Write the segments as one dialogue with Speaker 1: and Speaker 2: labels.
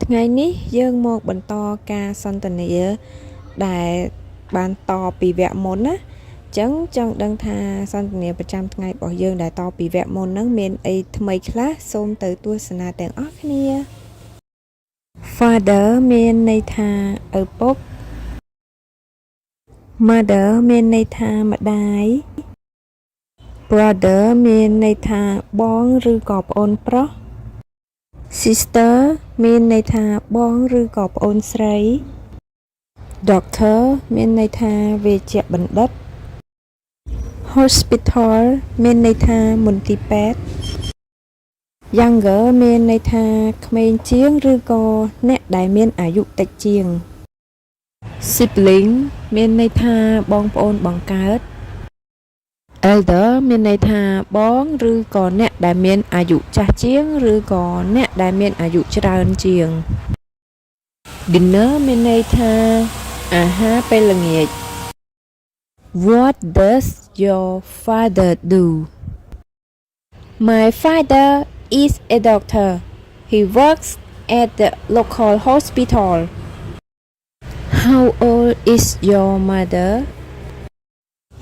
Speaker 1: ថ្ងៃនេះយើងមកបន្តការសន្ទនាដែលបានតពីវគ្គមុនណាអញ្ចឹងចង់ដឹងថាសន្ទនាប្រចាំថ្ងៃរបស់យើងដែលតពីវគ្គមុនហ្នឹងមានអីថ្មីខ្លះសូមទៅទស្សនាទាំងអស់គ្នា Father មានន័យថាឪពុក Mother មានន័យថាម្ដាយ Brother មានន័យថាបងឬក៏ប្អូនប្រុស Sister មានន័យថាបងឬក៏ប្អូនស្រី Doctor មានន័យថាវេជ្ជបណ្ឌិត Hospital មានន័យថាមន្ទីរពេទ្យ Younger មានន័យថាក្មេងជាងឬក៏អ្នកដែលមានអាយុតិចជាង Sibling មានន័យថាបងប្អូនបង្កើត Elder មានន័យថាបងឬក៏អ្នកដែលមានអាយុចាស់ជាងឬក៏អ្នកដែលមានអាយុច្រើនជាង Dinner មានន័យថាអាហារពេលល្ងាច What does your father do? My father is a doctor. He works at the local hospital. How old is your mother?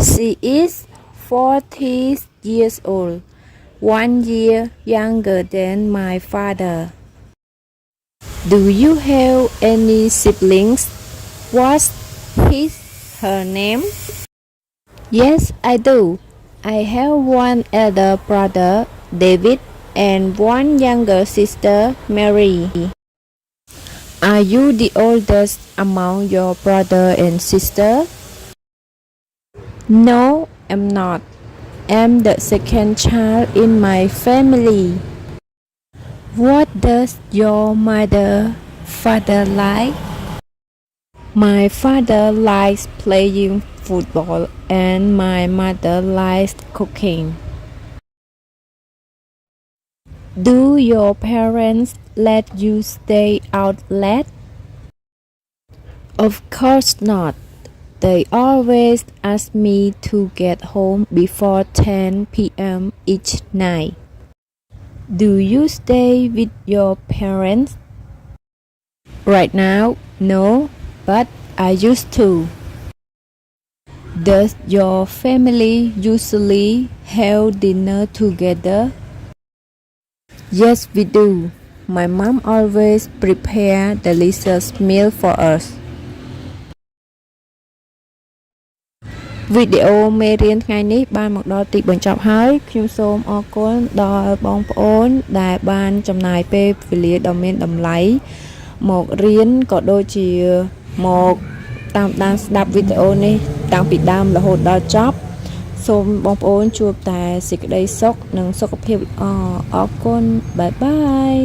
Speaker 1: She is 40 years old, 1 year younger than my father. Do you have any siblings? What's her name? Yes, I do. I have one elder brother, David, and one younger sister, Mary. Are you the oldest among your brother and sister? No, I'm not. I'm the second child in my family. What does your father like? My father likes playing football and my mother likes cooking. Do your parents let you stay out late? Of course not. They always ask me to get home before 10 p.m. each night. Do you stay with your parents? Right now, no, but I used to. Does your family usually have dinner together? Yes, we do. My mom always prepare delicious meal for us. វីដេអូមេរៀនថ្ងៃនេះបានមកដល់ទីបញ្ចប់ហើយខ្ញុំសូមអរគុណដល់បងប្អូនដែលបានចំណាយពេលវេលាដ៏មានតម្លៃមករៀនក៏ដូចជាមកតាមដានស្ដាប់វីដេអូនេះតាំងពីដើមរហូតដល់ចប់សូមបងប្អូនជួបតែសេចក្តីសុខនិងសុខភាពល្អអរគុណបាយបាយ